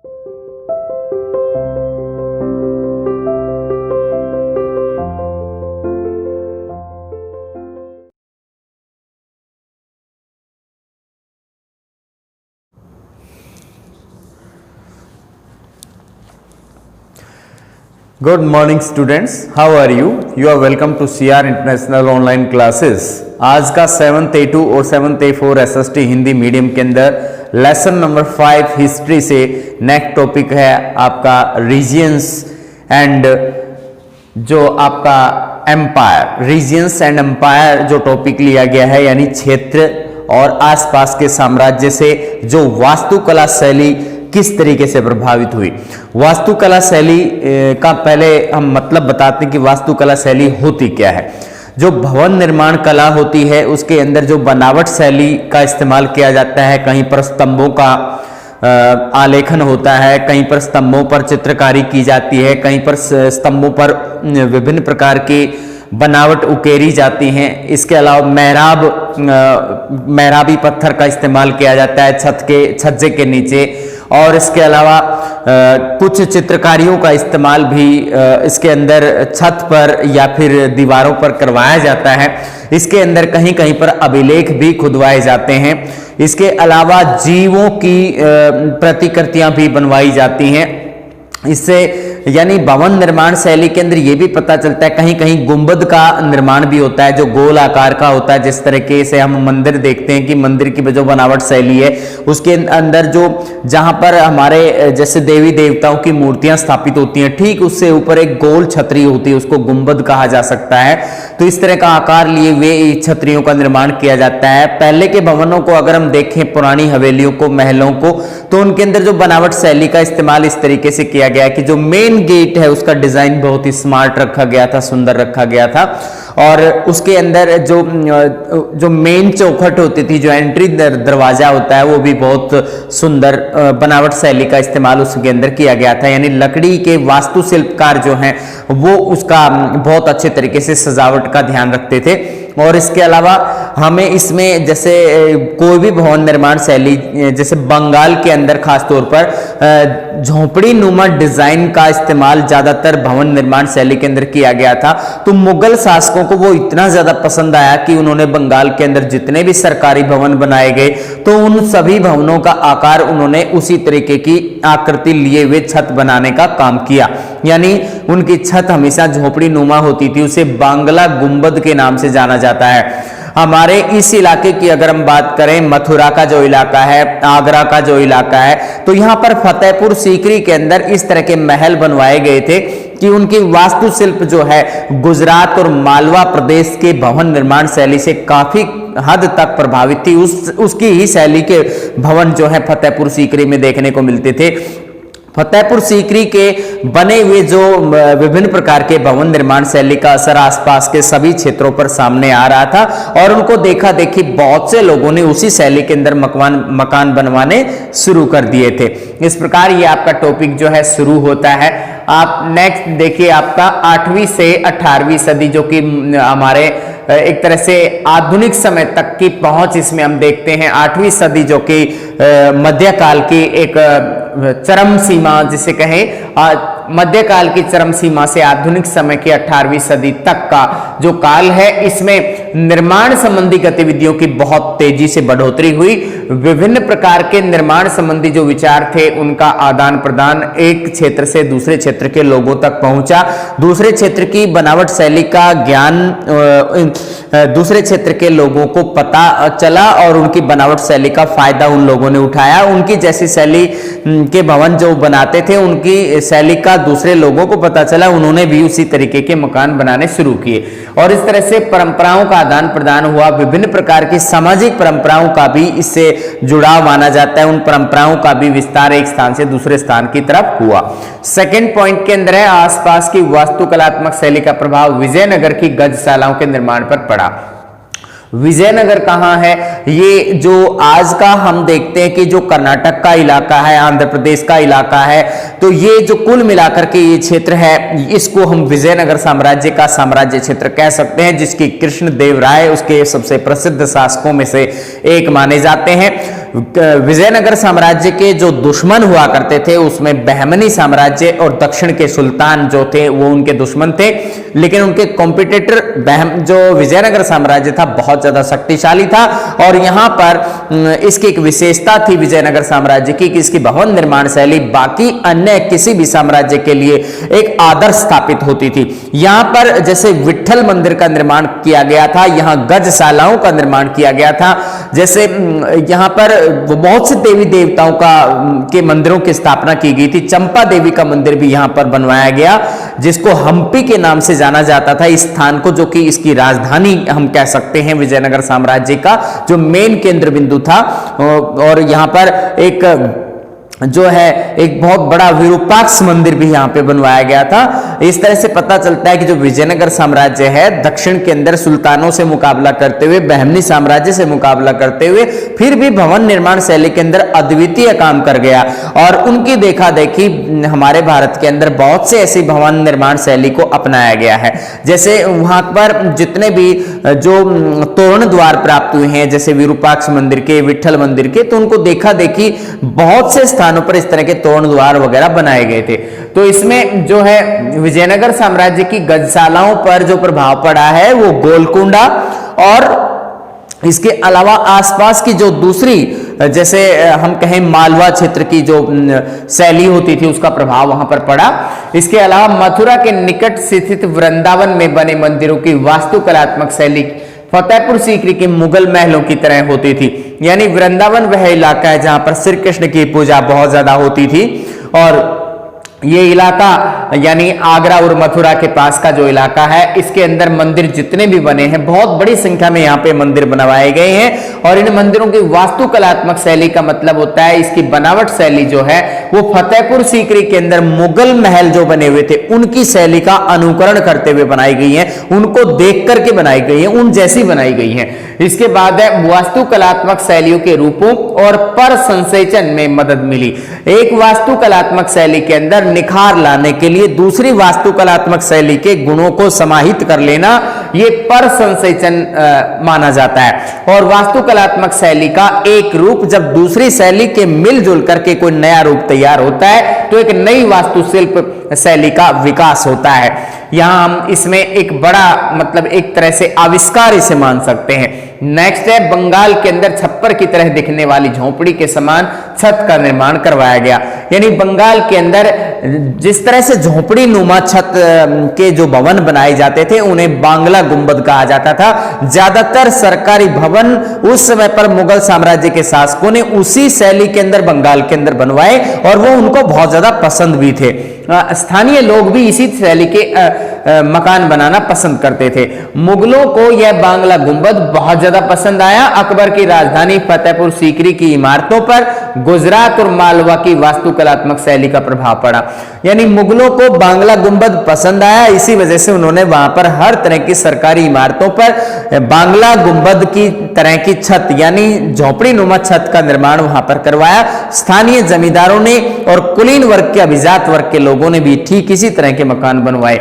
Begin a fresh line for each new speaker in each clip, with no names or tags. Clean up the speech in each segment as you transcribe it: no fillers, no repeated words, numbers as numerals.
Good morning students, how are you? You are welcome to CR international online classes. आज का 7th A2 और 7th A4 SST Hindi medium के अंदर lesson number 5 history से next topic है आपका regions and जो आपका एम्पायर, रीजियंस एंड एम्पायर जो टॉपिक लिया गया है, यानी क्षेत्र और आसपास के साम्राज्य से जो वास्तुकला शैली किस तरीके से प्रभावित हुई। वास्तुकला शैली का पहले हम मतलब बताते हैं कि वास्तुकला शैली होती क्या है। जो भवन निर्माण कला होती है उसके अंदर जो बनावट शैली का इस्तेमाल किया जाता है, कहीं पर स्तंभों का आलेखन होता है, कहीं पर स्तंभों पर चित्रकारी की जाती है, कहीं पर स्तंभों पर विभिन्न प्रकार की बनावट उकेरी जाती हैं। इसके अलावा मेहराबी पत्थर का इस्तेमाल किया जाता है छज्जे के नीचे, और इसके अलावा कुछ चित्रकारियों का इस्तेमाल भी इसके अंदर छत पर या फिर दीवारों पर करवाया जाता है। इसके अंदर कहीं कहीं पर अभिलेख भी खुदवाए जाते हैं। इसके अलावा जीवों की प्रतिकृतियां भी बनवाई जाती हैं। इससे यानी भवन निर्माण शैली के अंदर यह भी पता चलता है, कहीं कहीं गुंबद का निर्माण भी होता है जो गोल आकार का होता है। जिस तरीके से हम मंदिर देखते हैं कि मंदिर की जो बनावट शैली है उसके अंदर जो जहां पर हमारे जैसे देवी देवताओं की मूर्तियां स्थापित होती हैं, ठीक उससे ऊपर एक गोल छतरी होती है, उसको गुंबद कहा जा सकता है। तो इस तरह का आकार लिए वे छतरियों का निर्माण किया जाता है। पहले के भवनों को अगर हम देखें, पुरानी हवेलियों को, महलों को, तो उनके अंदर जो बनावट शैली का इस्तेमाल इस तरीके से किया गया है कि जो मेन गेट है उसका डिजाइन बहुत ही स्मार्ट रखा गया था, सुंदर रखा गया था, और उसके अंदर जो मेन चौखट होती थी, जो एंट्री दरवाजा होता है, वो भी बहुत सुंदर बनावट शैली का इस्तेमाल उसके अंदर किया गया था। यानी लकड़ी के वास्तुशिल्पकार जो हैं वो उसका बहुत अच्छे तरीके से सजावट का ध्यान रखते थे। और इसके अलावा हमें इसमें जैसे कोई भी भवन निर्माण शैली, जैसे बंगाल के अंदर खासतौर पर झोपड़ी नुमा डिजाइन का इस्तेमाल ज्यादातर भवन निर्माण शैली के अंदर किया गया था। तो मुगल शासकों को वो इतना ज्यादा पसंद आया कि उन्होंने बंगाल के अंदर जितने भी सरकारी भवन बनाए गए तो उन सभी भवनों का आकार उन्होंने उसी तरीके की आकृति लिए हुए छत बनाने का काम किया। यानी उनकी छत हमेशा झोपड़ी नुमा होती थी, उसे बांग्ला गुंबद के नाम से जाना जाता है। हमारे इस इलाके की अगर हम बात करें, मथुरा का जो इलाका है, आगरा का जो इलाका है, तो यहां पर फतेहपुर सीकरी के अंदर इस तरह के महल बनवाए गए थे कि उनकी वास्तुशिल्प जो है गुजरात और मालवा प्रदेश के भवन निर्माण शैली से काफी हद तक प्रभावित थी। उसकी ही शैली के भवन जो है फतेहपुर सीकरी में देखने को मिलते थे। फतेहपुर सीकरी के बने हुए जो विभिन्न प्रकार के भवन निर्माण शैली का असर आसपास के सभी क्षेत्रों पर सामने आ रहा था, और उनको देखा देखी बहुत से लोगों ने उसी शैली के अंदर मकान बनवाने शुरू कर दिए थे। इस प्रकार ये आपका टॉपिक जो है शुरू होता है। आप नेक्स्ट देखिए, आपका 8वीं से 18वीं सदी जो कि हमारे एक तरह से आधुनिक समय तक की पहुंच इसमें हम देखते हैं। 8वीं सदी जो कि मध्यकाल की एक चरम सीमा जिसे कहें, मध्यकाल की चरम सीमा से आधुनिक समय की 18वीं सदी तक का जो काल है, इसमें निर्माण संबंधी गतिविधियों की बहुत तेजी से बढ़ोतरी हुई। विभिन्न प्रकार के निर्माण संबंधी जो विचार थे उनका आदान प्रदान एक क्षेत्र से दूसरे क्षेत्र के लोगों तक पहुंचा। दूसरे क्षेत्र की बनावट शैली का ज्ञान दूसरे क्षेत्र के लोगों को पता चला और उनकी बनावट शैली का फायदा उन लोगों ने उठाया। उनकी जैसी शैली के भवन जो बनाते थे उनकी शैली का दूसरे लोगों को पता चला, उन्होंने भी उसी तरीके के मकान बनाने शुरू किए, और इस तरह से परंपराओं का आदान प्रदान हुआ। विभिन्न प्रकार की सामाजिक परंपराओं का भी इससे जुड़ाव माना जाता है, उन परंपराओं का भी विस्तार एक स्थान से दूसरे स्थान की तरफ हुआ। सेकंड पॉइंट के अंदर है आसपास की वास्तुकलात्मक शैली का प्रभाव विजयनगर की गजशालाओं के निर्माण पर पड़ा। विजयनगर कहाँ है? ये जो आज का हम देखते हैं कि जो कर्नाटक का इलाका है, आंध्र प्रदेश का इलाका है, तो ये जो कुल मिलाकर के ये क्षेत्र है, इसको हम विजयनगर साम्राज्य का साम्राज्य क्षेत्र कह सकते हैं, जिसकी कृष्णदेव राय उसके सबसे प्रसिद्ध शासकों में से एक माने जाते हैं। विजयनगर साम्राज्य के जो दुश्मन हुआ करते थे उसमें बहमनी साम्राज्य और दक्षिण के सुल्तान जो थे वो उनके दुश्मन थे, लेकिन उनके कॉम्पिटिटर जो विजयनगर साम्राज्य था बहुत ज्यादा शक्तिशाली था। और यहां पर इसकी एक विशेषता थी विजयनगर साम्राज्य की कि इसकी भवन निर्माण शैली बाकी अन्य किसी भी साम्राज्य के लिए एक आदर्श स्थापित होती थी। यहां पर जैसे विट्ठल मंदिर का निर्माण किया गया था, यहां गजशालाओं का निर्माण किया गया था, जैसे यहां पर बहुत से देवी देवताओं के मंदिरों की स्थापना की गई थी। चंपा देवी का मंदिर भी यहां पर बनवाया गया जिसको हम्पी के नाम से जाना जाता था इस स्थान को, जो कि इसकी राजधानी हम कह सकते हैं विजयनगर साम्राज्य का जो मेन केंद्र बिंदु था। और यहां पर एक जो है एक बहुत बड़ा विरूपाक्ष मंदिर भी यहां पे बनवाया गया था। इस तरह से पता चलता है कि जो विजयनगर साम्राज्य है दक्षिण के अंदर सुल्तानों से मुकाबला करते हुए, बहमनी साम्राज्य से मुकाबला करते हुए फिर भी भवन निर्माण शैली के अंदर अद्वितीय काम कर गया। और उनकी देखा देखी हमारे भारत के अंदर बहुत से ऐसी भवन निर्माण शैली को अपनाया गया है। जैसे वहां पर जितने भी जो तोरण द्वार प्राप्त हुए हैं जैसे विरूपाक्ष मंदिर के, विट्ठल मंदिर के, तो उनको देखा देखी बहुत से स्थानों पर इस तरह के तोरण द्वार वगैरह बनाए गए थे। तो इसमें जो है विजयनगर साम्राज्य की गजशालाओं पर जो प्रभाव पड़ा है वो गोलकुंडा और इसके अलावा आसपास की जो दूसरी जैसे हम कहें मालवा क्षेत्र की जो शैली होती थी उसका प्रभाव वहां पर पड़ा। इसके अलावा मथुरा के निकट स्थित वृंदावन में बने मंदिरों की वास्तुकलात्मक शैली फतेहपुर सीकरी के मुगल महलों की तरह होती थी। यानी वृंदावन वह इलाका है जहां पर श्री कृष्ण की पूजा बहुत ज्यादा होती थी। और ये इलाका यानी आगरा और मथुरा के पास का जो इलाका है इसके अंदर मंदिर जितने भी बने हैं बहुत बड़ी संख्या में यहाँ पे मंदिर बनवाए गए हैं। और इन मंदिरों की वास्तुकलात्मक शैली का मतलब होता है इसकी बनावट शैली जो है वो फतेहपुर सीकरी के अंदर मुगल महल जो बने हुए थे उनकी शैली का अनुकरण करते हुए बनाई गई है, उनको देख करके बनाई गई है, उन जैसी बनाई गई है। इसके बाद है वास्तुकलात्मक शैलियों के रूपों और पर संसेचन में मदद मिली। एक वास्तुकलात्मक शैली के अंदर निखार लाने के लिए दूसरी वास्तुकलात्मक शैली के गुणों को समाहित कर लेना ये पर संसेचन माना जाता है। और वास्तुकलात्मक शैली का एक रूप जब दूसरी शैली के मिलजुल करके कोई नया रूप तैयार होता है तो एक नई वास्तुशिल्प शैली का विकास होता है। यहां हम इसमें एक बड़ा मतलब एक तरह से आविष्कार इसे मान सकते हैं। नेक्स्ट है बंगाल के अंदर छप्पर की तरह दिखने वाली झोपड़ी के समान छत का निर्माण करवाया गया। यानी बंगाल के अंदर जिस तरह से झोपड़ी नुमा छत के जो भवन बनाए जाते थे उन्हें बांग्ला गुंबद कहा जाता था। ज्यादातर सरकारी भवन उस समय पर मुगल साम्राज्य के शासकों ने उसी शैली के अंदर बंगाल के अंदर बनवाए और वो उनको बहुत ज्यादा पसंद भी थे। स्थानीय लोग भी इसी शैली के मकान बनाना पसंद करते थे। मुगलों को यह बांग्ला गुंबद बहुत ज्यादा पसंद आया। अकबर की राजधानी फतेहपुर सीकरी की इमारतों पर गुजरात और मालवा की वास्तुकलात्मक शैली का प्रभाव पड़ा। यानी मुगलों को बांग्ला गुंबद पसंद आया, इसी वजह से उन्होंने वहां पर हर तरह की सरकारी इमारतों पर बांग्ला गुंबद की तरह की छत यानी झोपड़ी नुमा छत का निर्माण वहां पर करवाया। स्थानीय जमींदारों ने और कुलीन वर्ग के अभिजात वर्ग के लोगों ने भी ठीक इसी तरह के मकान बनवाए।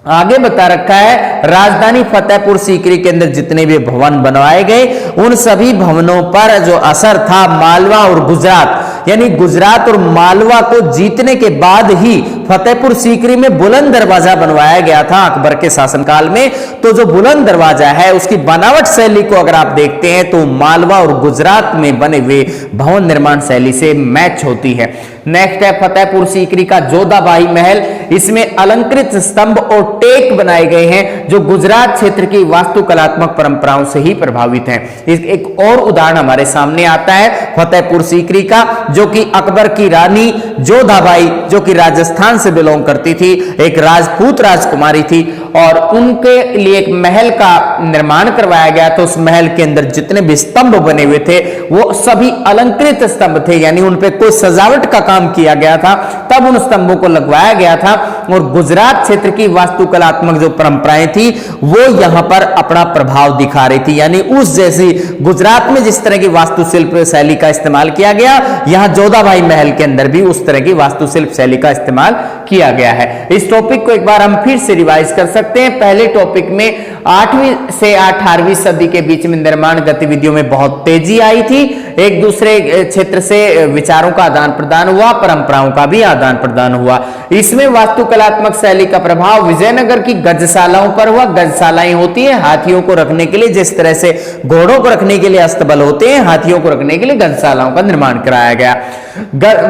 आगे बता रखा है राजधानी फतेहपुर सीकरी के अंदर जितने भी भवन बनवाए गए उन सभी भवनों पर जो असर था मालवा और गुजरात यानी गुजरात और मालवा को जीतने के बाद ही फतेहपुर सीकरी में बुलंद दरवाजा बनवाया गया था अकबर के शासनकाल में। तो जो बुलंद दरवाजा है उसकी बनावट शैली को अगर आप देखते हैं तो मालवा और गुजरात में बने हुए भवन निर्माण शैली से मैच होती है। नेक्स्ट है फतेहपुर सीकरी का जोधाबाई महल। इसमें अलंकृत स्तंभ और टेक बनाए गए हैं जो गुजरात क्षेत्र की वास्तुकलात्मक परंपराओं से ही प्रभावित हैं। एक और उदाहरण हमारे सामने आता है फतेहपुर सीकरी का जो कि अकबर की रानी जोधाबाई जो कि राजस्थान से बिलोंग करती थी, एक राजपूत राजकुमारी थी और उनके लिए एक महल का निर्माण करवाया गया। तो उस महल के अंदर जितने भी स्तंभ बने हुए थे वो सभी अलंकृत स्तंभ थे यानी उन पे कोई सजावट का काम किया गया था तब उन स्तंभों को लगवाया गया था। और गुजरात क्षेत्र की वास्तुकलात्मक जो परंपराएं थी वो यहां पर अपना प्रभाव दिखा रही थी यानी उस जैसी गुजरात में जिस तरह की वास्तुशिल्प शैली का इस्तेमाल किया गया यहां जोधाबाई महल के अंदर भी उस तरह की वास्तुशिल्प शैली का इस्तेमाल किया गया है। इस टॉपिक को एक बार हम फिर से रिवाइज कर सकते सकते हैं। पहले टॉपिक में 8वीं से 18वीं सदी के बीच में निर्माण गतिविधियों में बहुत तेजी आई थी, एक दूसरे क्षेत्र से विचारों का आदान प्रदान हुआ, परंपराओं का भी आदान प्रदान हुआ। इसमें वास्तुकलात्मक शैली का प्रभाव विजयनगर की गजशालाओं पर हुआ। गजशालाएं होती है हाथियों को रखने के लिए, जिस तरह से घोड़ों को रखने के लिए अस्तबल होते हैं, हाथियों को रखने के लिए गजशालाओं का निर्माण कराया गया।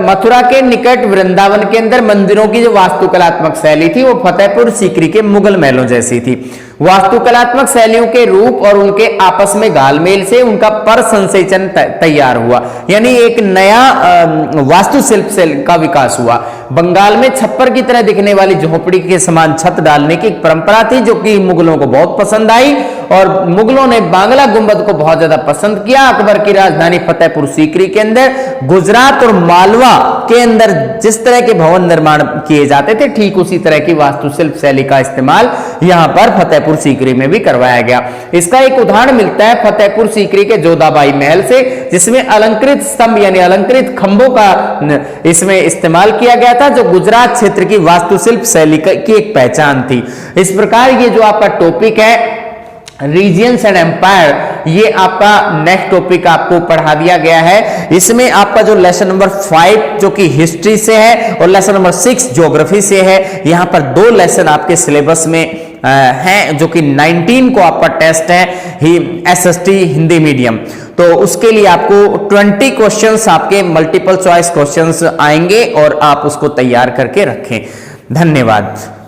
मथुरा के निकट वृंदावन के अंदर मंदिरों की जो वास्तुकलात्मक शैली थी वो फतेहपुर सीकरी के मुगल महलों जैसी थी। वास्तुकलात्मक शैलियों के रूप और उनके आपस में घालमेल से उनका पर संसेचन तैयार हुआ, यानी एक नया वास्तुशिल्प का विकास हुआ। बंगाल में छप्पर की तरह दिखने वाली झोपड़ी के समान छत डालने की एक परंपरा थी जो कि मुगलों को बहुत पसंद आई और मुगलों ने बांग्ला गुंबद को बहुत ज्यादा पसंद किया। अकबर की राजधानी फतेहपुर सीकरी के अंदर गुजरात और मालवा के अंदर जिस तरह के भवन निर्माण किए जाते थे ठीक उसी तरह की वास्तुशिल्प शैली का इस्तेमाल यहां पर फतेहपुर सीकरी में भी करवाया गया। इसका एक उदाहरण मिलता है फतेहपुर सीकरी के जोधाबाई महल से, जिसमें अलंकृत स्तंभ यानी अलंकृत खंभों का इसमें इस्तेमाल किया गया था, जो गुजरात क्षेत्र की वास्तुशिल्प शैली की एक पहचान थी। इस प्रकार ये जो आपका टॉपिक है रीजियंस एंड एम्पायर, ये आपका नेक्स्ट टॉपिक आपको पढ़ा दिया गया है। इसमें आपका जो लेसन नंबर 5 जो कि हिस्ट्री से है और लेसन नंबर 6 ज्योग्राफी से है, यहां पर 2 लेसन आपके सिलेबस में हैं जो कि 19 को आपका टेस्ट है ही SST हिंदी मीडियम। तो उसके लिए आपको 20 क्वेश्चंस आपके मल्टीपल चॉइस क्वेश्चंस आएंगे और आप उसको तैयार करके रखें। धन्यवाद।